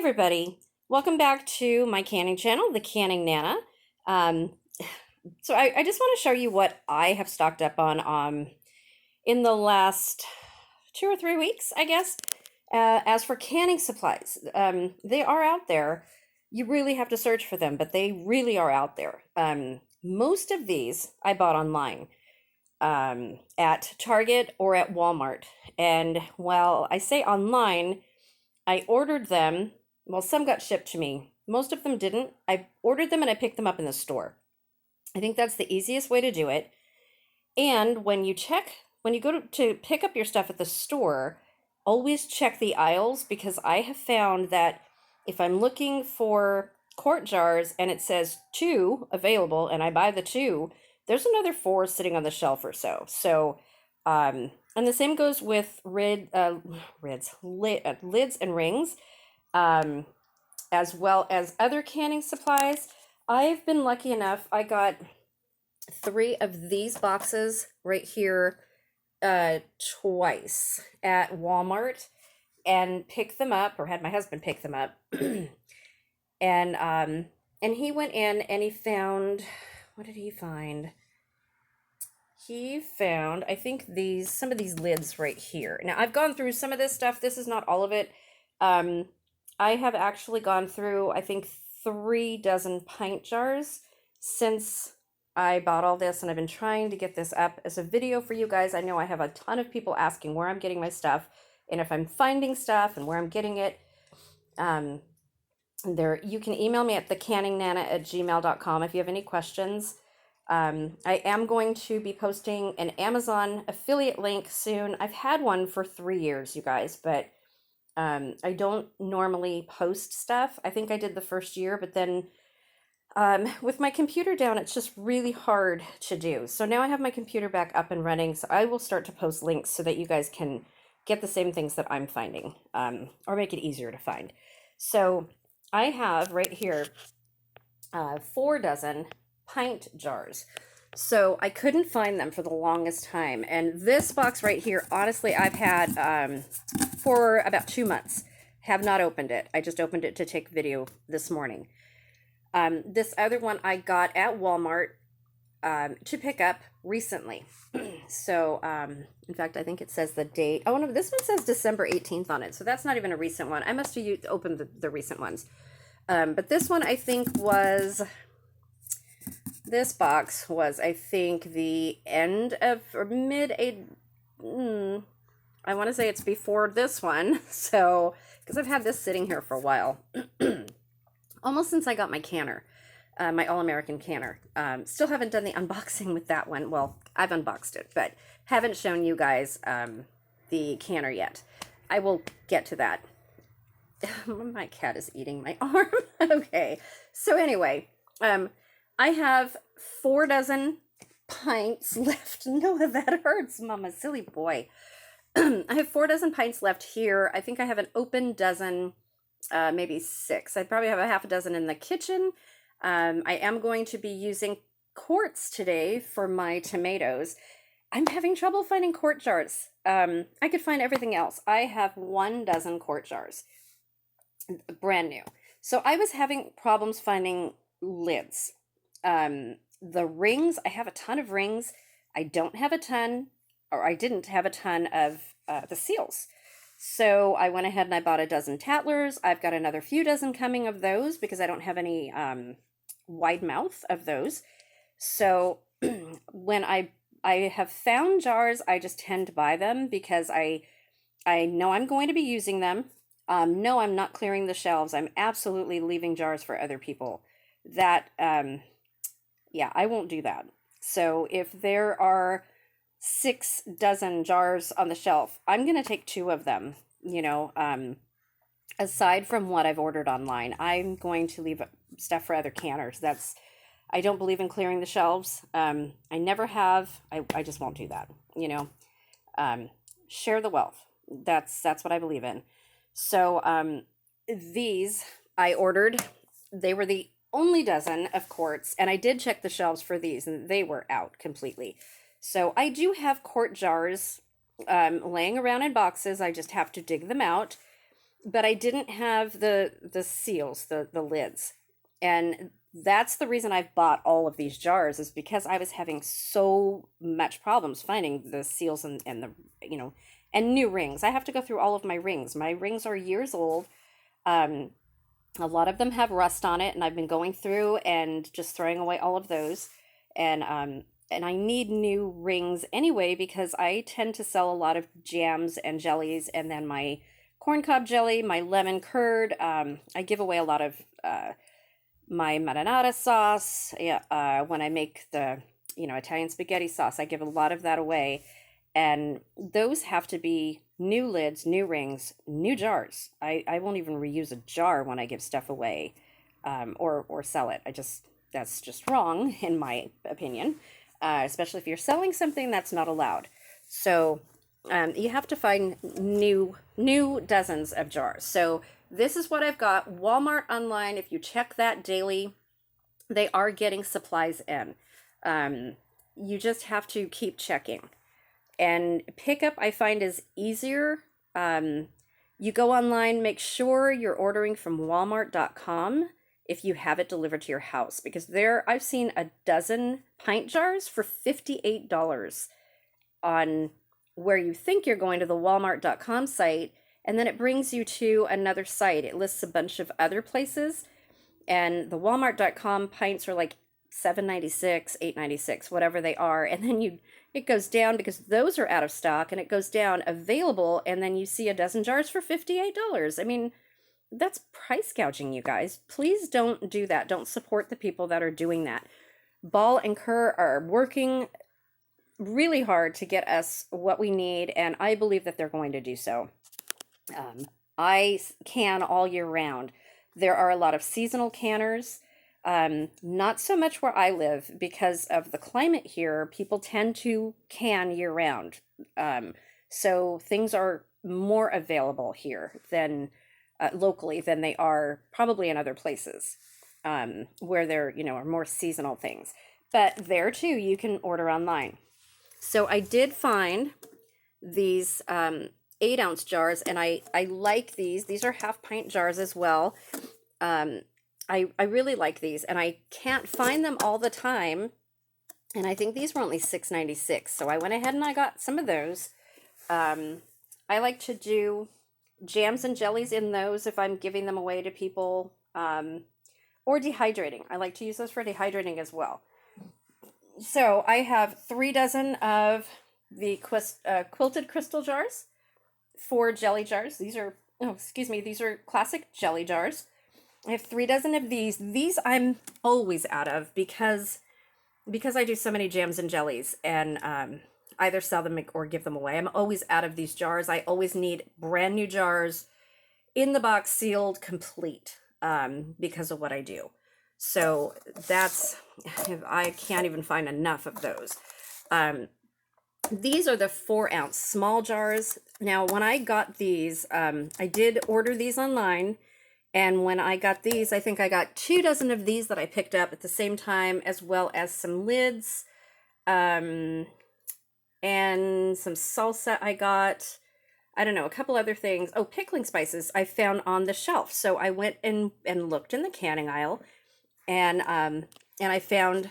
everybody, welcome back to my canning channel, The Canning Nana. Um, so I just want to show you what I have stocked up on in the last 2 or 3 weeks, I guess. As for canning supplies, they are out there. You really have to search for them, but they really are out there. Most of these I bought online at Target or at Walmart. And while I say online, I ordered them. Well, some got shipped to me. Most of them didn't. I ordered them and I picked them up in the store. I think that's the easiest way to do it. And when you go to pick up your stuff at the store, always check the aisles because I have found that if I'm looking for quart jars and it says two available and I buy the two, there's another four sitting on the shelf or so. And the same goes with lids and rings, um, as well as other canning supplies. I've been lucky enough, I got 3 of these boxes right here twice at Walmart and picked them up, or had my husband pick them up. And he went in and he found, what did he find? He found, I think some of these lids right here. Now I've gone through some of this stuff. This is not all of it. I have actually gone through, I think, 3 dozen pint jars since I bought all this, and I've been trying to get this up as a video for you guys. I know I have a ton of people asking where I'm getting my stuff and if I'm finding stuff and where I'm getting it. You can email me at thecanningnana@gmail.com if you have any questions. I am going to be posting an Amazon affiliate link soon. I've had one for 3 years, you guys, but I don't normally post stuff. I think I did the first year, but then with my computer down, it's just really hard to do. So now I have my computer back up and running, so I will start to post links so that you guys can get the same things that I'm finding, or make it easier to find. So I have right here 4 dozen pint jars. So I couldn't find them for the longest time. And this box right here, honestly, I've had for about 2 months. Have not opened it. I just opened it to take video this morning. This other one I got at Walmart to pick up recently. So, in fact, I think it says the date. Oh, no, this one says December 18th on it. So that's not even a recent one. I must have opened the recent ones. But this one, I think, this box was, I think, the end of, or I want to say it's before this one. So, because I've had this sitting here for a while. Almost since I got my canner, my All-American canner. Still haven't done the unboxing with that one. Well, I've unboxed it, but haven't shown you guys the canner yet. I will get to that. My cat is eating my arm. Okay, so anyway, I have 4 dozen pints left. No, that hurts, Mama, silly boy. I have 4 dozen pints left here. I think I have an open dozen, maybe 6. I probably have a half a dozen in the kitchen. I am going to be using quarts today for my tomatoes. I'm having trouble finding quart jars. I could find everything else. I have 1 dozen quart jars, brand new. So I was having problems finding lids. The rings, I have a ton of rings. I didn't have a ton of the seals. So I went ahead and I bought a dozen tattlers. I've got another few dozen coming of those because I don't have any wide mouth of those. So when I have found jars, I just tend to buy them because I know I'm going to be using them. No, I'm not clearing the shelves. I'm absolutely leaving jars for other people. That, yeah, I won't do that. So if there are 6 dozen jars on the shelf, I'm going to take 2 of them, aside from what I've ordered online. I'm going to leave stuff for other canners. I don't believe in clearing the shelves. I never have. I just won't do that, share the wealth. That's what I believe in. So, these I ordered, they were the only dozen of quarts, and I did check the shelves for these and they were out completely. So I do have quart jars laying around in boxes. I just have to dig them out. but I didn't have the seals, the lids. And that's the reason I've bought all of these jars, is because I was having so much problems finding the seals and the, you know, and new rings. I have to go through all of my rings. My rings are years old. Um, a lot of them have rust on it, and I've been going through and just throwing away all of those. And I need new rings anyway because I tend to sell a lot of jams and jellies, and then my corncob jelly, my lemon curd. I give away a lot of my marinara sauce. Yeah, when I make the, you know, Italian spaghetti sauce, I give a lot of that away, and those have to be new lids, new rings, new jars. I won't even reuse a jar when I give stuff away, or sell it. I just, that's just wrong in my opinion, especially if you're selling something that's not allowed. So you have to find new dozens of jars. So this is what I've got. Walmart online, if you check that daily, they are getting supplies in. You just have to keep checking. And pickup, I find, is easier. You go online, make sure you're ordering from walmart.com if you have it delivered to your house, because there I've seen a dozen pint jars for $58 on where you think you're going to the walmart.com site, and then it brings you to another site. It lists a bunch of other places, and the walmart.com pints are like 7.96, 8.96, whatever they are, and then it goes down because those are out of stock, and it goes down available, and then you see a dozen jars for $58. I mean, that's price gouging, you guys. Please don't do that. Don't support the people that are doing that. Ball and Kerr are working really hard to get us what we need, and I believe that they're going to do so. I can all year round. There are a lot of seasonal canners. Not so much where I live because of the climate here. People tend to can year round. So things are more available here than locally than they are probably in other places, where there, you know, are more seasonal things. But there too, you can order online. So I did find these 8-ounce jars, and I like these. These are half pint jars as well. I really like these, and I can't find them all the time. And I think these were only $6.96, so I went ahead and I got some of those. I like to do jams and jellies in those if I'm giving them away to people, or dehydrating. I like to use those for dehydrating as well. So I have 3 dozen of the quilted crystal jars, 4 jelly jars. These are, oh, excuse me, these are classic jelly jars. I have 3 dozen of these. These I'm always out of because I do so many jams and jellies, and either sell them or give them away. I'm always out of these jars. I always need brand new jars in the box, sealed, complete, because of what I do. So that's, I can't even find enough of those. These are the 4-ounce small jars. Now, when I got these, I did order these online. And when I got these, I think I got 2 dozen of these that I picked up at the same time, as well as some lids, and some salsa I got. I don't know, a couple other things. Oh, pickling spices I found on the shelf. So I went and looked in the canning aisle, and I found,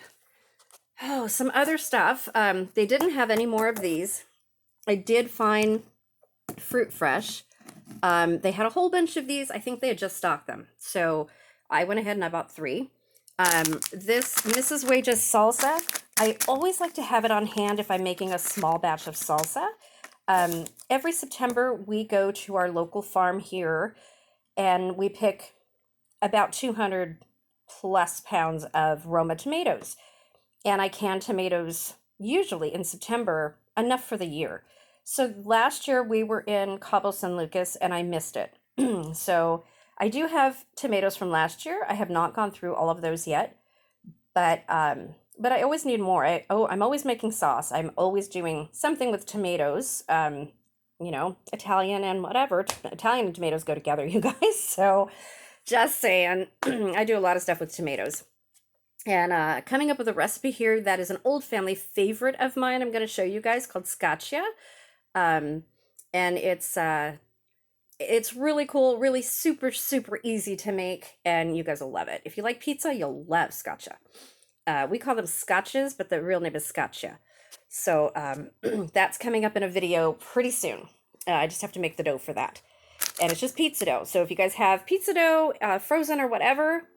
oh, some other stuff. They didn't have any more of these. I did find Fruit Fresh. They had a whole bunch of these. I think they had just stocked them. So I went ahead and I bought 3. This Mrs. Waitress Salsa, I always like to have it on hand if I'm making a small batch of salsa. Every September, we go to our local farm here, and we pick about 200 plus pounds of Roma tomatoes. And I can tomatoes usually in September, enough for the year. So last year we were in Cabo San Lucas and I missed it. So I do have tomatoes from last year. I have not gone through all of those yet, but I always need more. I'm always making sauce. I'm always doing something with tomatoes. You know, Italian and whatever. Italian and tomatoes go together, you guys. So just saying, I do a lot of stuff with tomatoes. And coming up with a recipe here that is an old family favorite of mine, I'm going to show you guys, called scaccia. And it's It's really cool, really super, super easy to make, and you guys will love it. If you like pizza, you'll love scotcha. We call them scotches, but the real name is scotcha. So that's coming up in a video pretty soon. I just have to make the dough for that. And it's just pizza dough. So if you guys have pizza dough, frozen or whatever,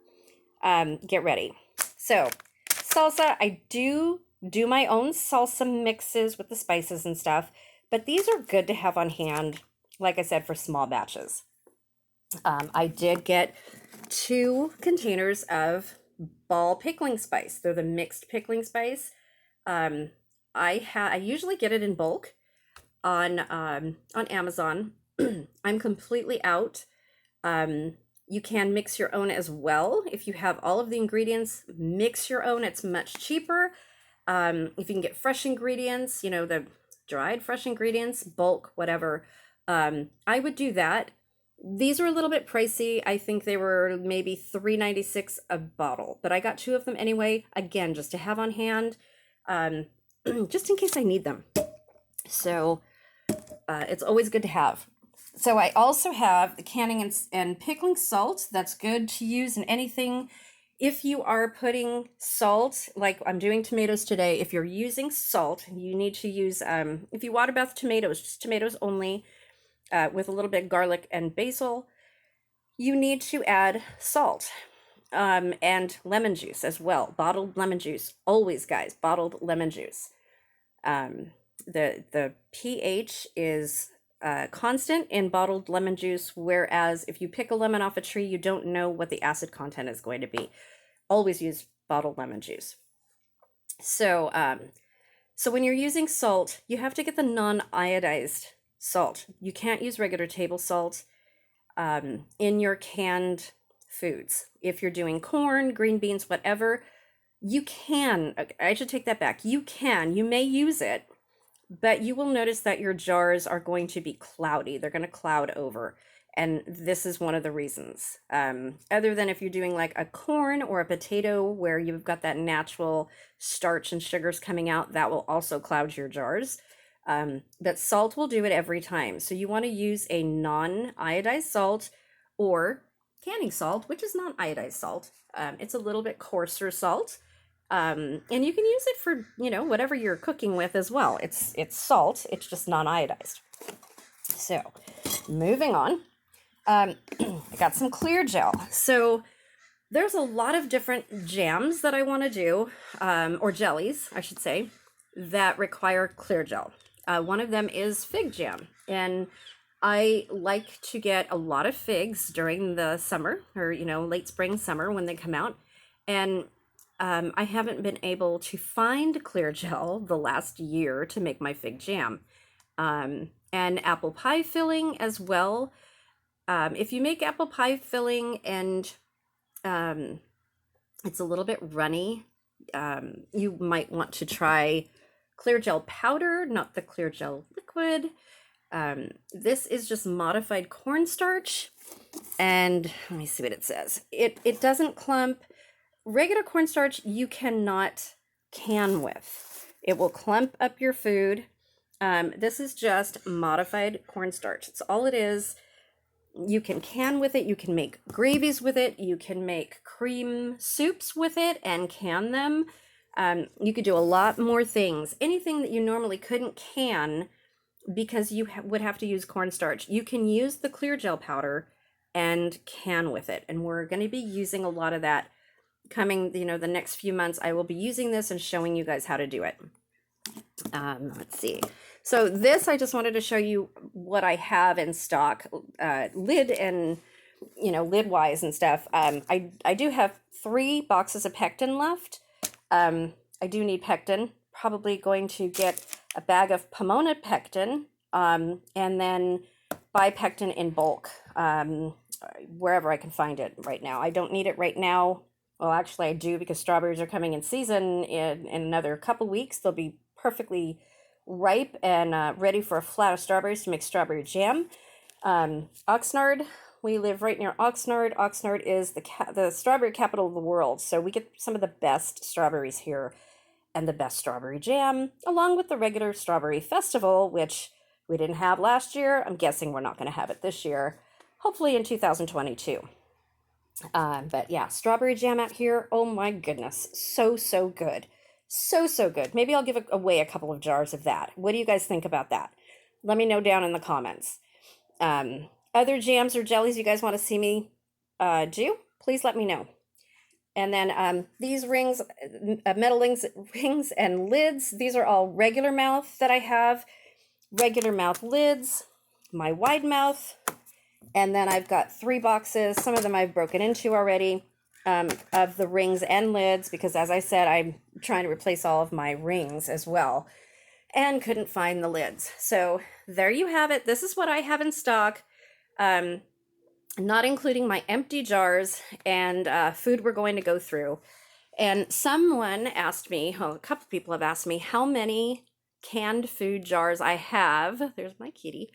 get ready. So salsa, I do my own salsa mixes with the spices and stuff, but these are good to have on hand, like I said, for small batches. I did get 2 containers of ball pickling spice. They're the mixed pickling spice. I usually get it in bulk on Amazon. I'm completely out. You can mix your own as well. If you have all of the ingredients, mix your own. It's much cheaper. If you can get fresh ingredients, you know, the dried fresh ingredients, bulk, whatever, I would do that. These are a little bit pricey. I think they were maybe $3.96 a bottle, but I got 2 of them anyway, again, just to have on hand, just in case I need them. So it's always good to have. So I also have the canning and pickling salt. That's good to use in anything. If you are putting salt, like I'm doing tomatoes today, if you're using salt, you need to use, if you water bath tomatoes, just tomatoes only, with a little bit of garlic and basil, you need to add salt, and lemon juice as well. Bottled lemon juice, always, guys, bottled lemon juice. The pH is constant in bottled lemon juice, whereas if you pick a lemon off a tree, you don't know what the acid content is going to be. Always use bottled lemon juice. So when you're using salt, you have to get the non-iodized salt. You can't use regular table salt in your canned foods. If you're doing corn, green beans, whatever, you can, I should take that back. You may use it, but you will notice that your jars are going to be cloudy. They're going to cloud over. And this is one of the reasons. Other than if you're doing like a corn or a potato where you've got that natural starch and sugars coming out, that will also cloud your jars. But salt will do it every time. So you want to use a non-iodized salt or canning salt, which is non-iodized salt. It's a little bit coarser salt. And you can use it for, you know, whatever you're cooking with as well. It's salt, it's just non-iodized. So moving on, I got some clear gel. So there's a lot of different jams that I want to do, or jellies, I should say, that require clear gel. One of them is fig jam, and I like to get a lot of figs during the summer, or, you know, late spring, summer when they come out. And I haven't been able to find clear gel the last year to make my fig jam. And apple pie filling as well. If you make apple pie filling and it's a little bit runny, you might want to try clear gel powder, not the clear gel liquid. This is just modified cornstarch. And let me see what it says. It doesn't clump. Regular cornstarch you cannot can with. It will clump up your food. This is just modified cornstarch. It's all it is. You can can with it. You can make gravies with it. You can make cream soups with it and can them. You could do a lot more things. Anything that you normally couldn't can because you would have to use cornstarch. You can use the clear gel powder and can with it. And we're going to be using a lot of that coming, you know, the next few months. I will be using this and showing you guys how to do it. Let's see. So this, I just wanted to show you what I have in stock, lid and, you know, lid wise and stuff. I do have 3 boxes of pectin left. I do need pectin. Probably going to get a bag of Pomona pectin, and then buy pectin in bulk, wherever I can find it right now. I don't need it right now. Well, actually I do, because strawberries are coming in season in another couple weeks. They'll be perfectly ripe and ready for a flat of strawberries to make strawberry jam. Oxnard, we live right near Oxnard. Oxnard is the strawberry capital of the world, so we get some of the best strawberries here and the best strawberry jam, along with the regular strawberry festival, which we didn't have last year. I'm guessing we're not going to have it this year, hopefully in 2022. But yeah, strawberry jam out here. Oh my goodness. So, so good. So, so good. Maybe I'll give away a couple of jars of that. What do you guys think about that? Let me know down in the comments. Other jams or jellies you guys want to see me do, please let me know. And then these rings, metal rings and lids, these are all regular mouth that I have. Regular mouth lids, my wide mouth, and then I've got 3 boxes. Some of them I've broken into already of the rings and lids because, as I said, I'm trying to replace all of my rings as well and couldn't find the lids. So there you have it. This is what I have in stock, not including my empty jars and food we're going to go through. And someone asked me, a couple people have asked me how many canned food jars I have. There's my kitty.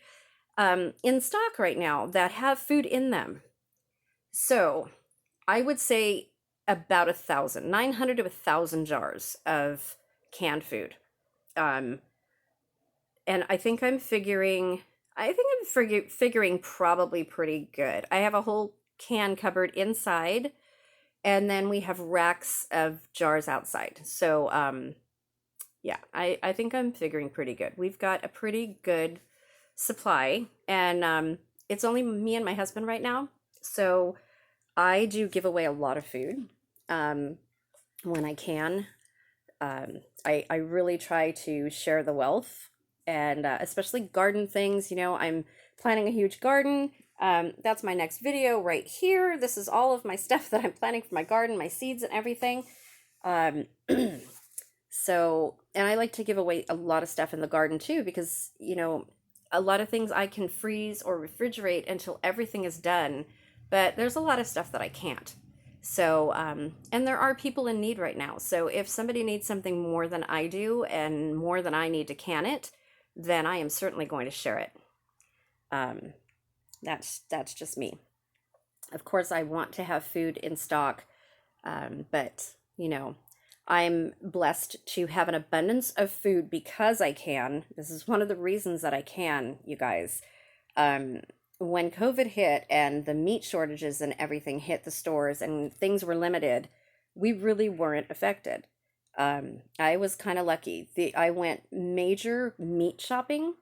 In stock right now that have food in them. So I would say about 1,000, 900 to 1,000 jars of canned food. And I think I'm figuring probably pretty good. I have a whole can cupboard inside, and then we have racks of jars outside. So yeah, I think I'm figuring pretty good. We've got a pretty good supply, and it's only me and my husband right now, so I do give away a lot of food when I can. I really try to share the wealth, and especially garden things. You know, I'm planning a huge garden. That's my next video right here. This is all of my stuff that I'm planning for my garden, my seeds and everything. So, and I like to give away a lot of stuff in the garden too, because, you know, a lot of things I can freeze or refrigerate until everything is done, but there's a lot of stuff that I can't. So, and there are people in need right now. So if somebody needs something more than I do and more than I need to can it, then I am certainly going to share it. That's just me. Of course, I want to have food in stock, but, you know, I'm blessed to have an abundance of food because I can. This is one of the reasons that I can, you guys. When COVID hit and the meat shortages and everything hit the stores and things were limited, we really weren't affected. I was kind of lucky. I went major meat shopping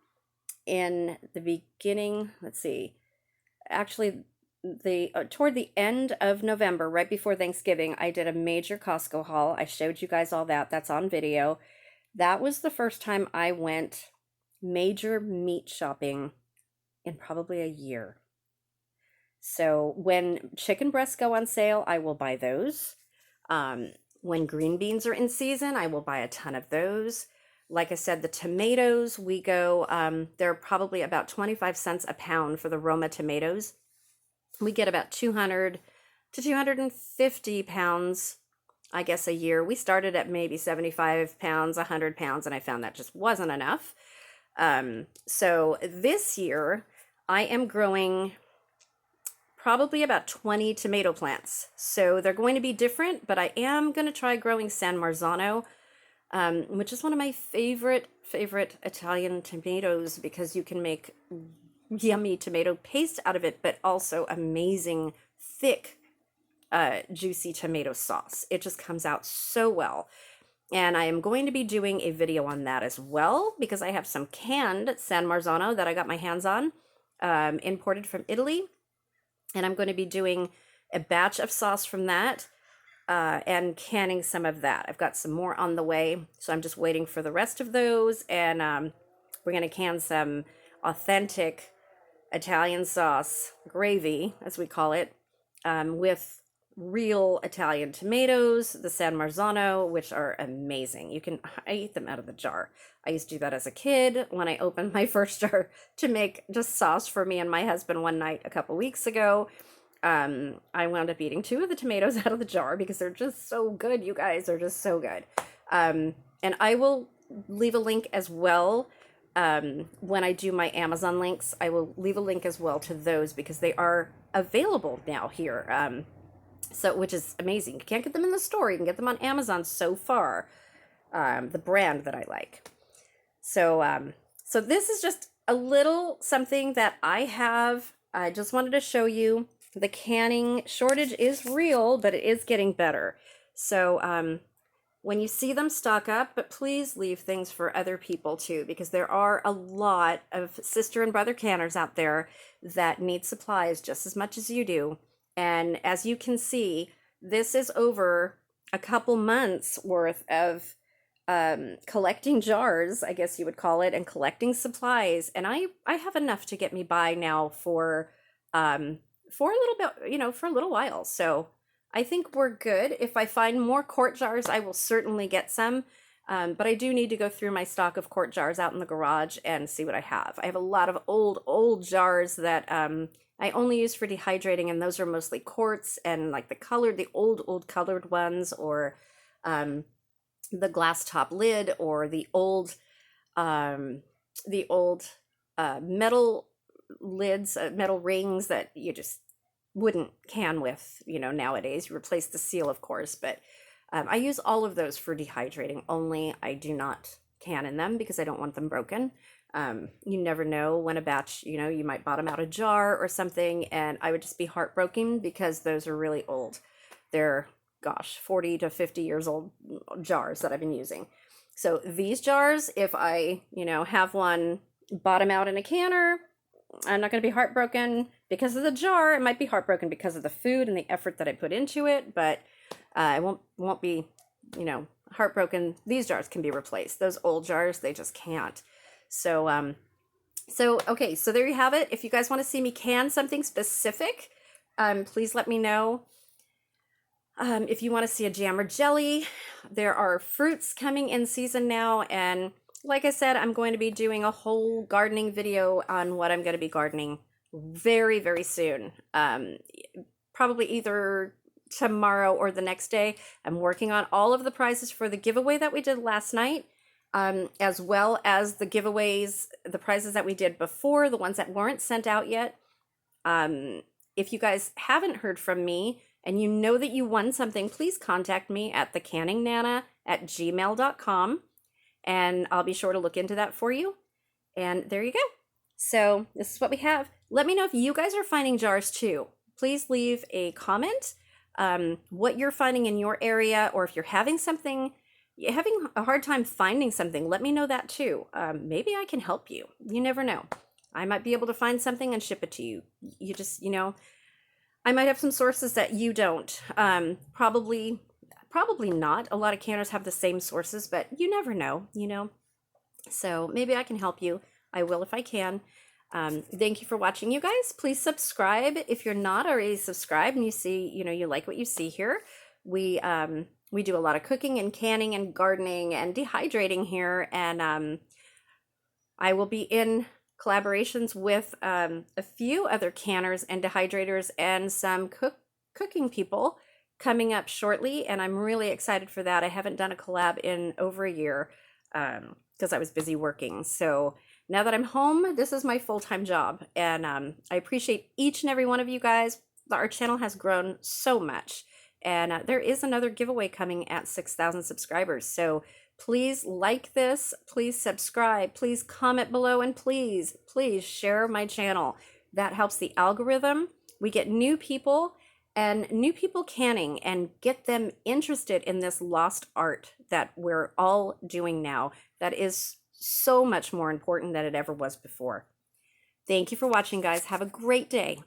in the beginning. Let's see. Actually, toward the end of November, right before Thanksgiving, I did a major Costco haul. I showed you guys all that. That's on video. That was the first time I went major meat shopping in probably a year. So when chicken breasts go on sale, I will buy those. When green beans are in season, I will buy a ton of those. Like I said, the tomatoes, we go, they're probably about 25 cents a pound for the Roma tomatoes. We get about 200 to 250 pounds, I guess, a year. We started at maybe 75 pounds, 100 pounds, and I found that just wasn't enough. So this year, I am growing probably about 20 tomato plants. So they're going to be different, but I am going to try growing San Marzano, which is one of my favorite Italian tomatoes because you can make yummy tomato paste out of it, but also amazing thick juicy tomato sauce. It just comes out so well, and I am going to be doing a video on that as well because I have some canned San Marzano that I got my hands on, imported from Italy, and I'm going to be doing a batch of sauce from that and canning some of that. I've got some more on the way, so I'm just waiting for the rest of those, and we're going to can some authentic Italian sauce, gravy, as we call it, with real Italian tomatoes, the San Marzano, which are amazing. I eat them out of the jar. I used to do that as a kid when I opened my first jar to make just sauce for me and my husband one night a couple weeks ago. I wound up eating 2 of the tomatoes out of the jar because they're just so good, you guys. They're just so good. And I will leave a link as well. When I do my Amazon links, I will leave a link as well to those because they are available now here. So, which is amazing. You can't get them in the store. You can get them on Amazon so far. The brand that I like. So, so this is just a little something that I have, I just wanted to show you. The canning shortage is real, but it is getting better. So when you see them stock up, but please leave things for other people too, because there are a lot of sister and brother canners out there that need supplies just as much as you do. And as you can see, this is over a couple months worth of collecting jars, I guess you would call it, and collecting supplies. And I have enough to get me by now for a little bit, for a little while. So I think we're good. If I find more quart jars, I will certainly get some. But I do need to go through my stock of quart jars out in the garage and see what I have. I have a lot of old jars that I only use for dehydrating, and those are mostly quarts and like the old colored ones, or the glass top lid, or the old metal lids, metal rings that you just wouldn't can with, nowadays. You replace the seal, of course, but I use all of those for dehydrating only. I do not can in them because I don't want them broken. You never know when a batch, you might bottom out a jar or something, and I would just be heartbroken because those are really old. They're, gosh, 40 to 50 years old jars that I've been using. So these jars, if I, have one bottom out in a canner, I'm not going to be heartbroken because of the jar. It might be heartbroken because of the food and the effort that I put into it, but I won't be, heartbroken. These jars can be replaced. Those old jars, they just can't. So, okay, so there you have it. If you guys want to see me can something specific, please let me know. If you want to see a jam or jelly, there are fruits coming in season now, and like I said, I'm going to be doing a whole gardening video on what I'm going to be gardening very, very soon. Probably either tomorrow or the next day. I'm working on all of the prizes for the giveaway that we did last night, as well as the giveaways, the prizes that we did before, the ones that weren't sent out yet. If you guys haven't heard from me and you know that you won something, please contact me at thecanningnana@gmail.com. And I'll be sure to look into that for you. And there you go. So this is what we have. Let me know if you guys are finding jars too. Please leave a comment what you're finding in your area, or if you're having a hard time finding something, let me know that too. Maybe I can help you. You never know. I might be able to find something and ship it to you. You just, I might have some sources that you don't. Probably not. A lot of canners have the same sources, but you never know, So maybe I can help you. I will if I can. Thank you for watching, you guys. Please subscribe if you're not already subscribed and you see, you like what you see here. We do a lot of cooking and canning and gardening and dehydrating here, and I will be in collaborations with a few other canners and dehydrators and some cooking people coming up shortly, and I'm really excited for that. I haven't done a collab in over a year because I was busy working. So now that I'm home, this is my full-time job, and I appreciate each and every one of you guys. Our channel has grown so much, and there is another giveaway coming at 6,000 subscribers. So please like this, please subscribe, please comment below, and please share my channel. That helps the algorithm. We get new people canning and get them interested in this lost art that we're all doing now. That is so much more important than it ever was before. Thank you for watching, guys. Have a great day.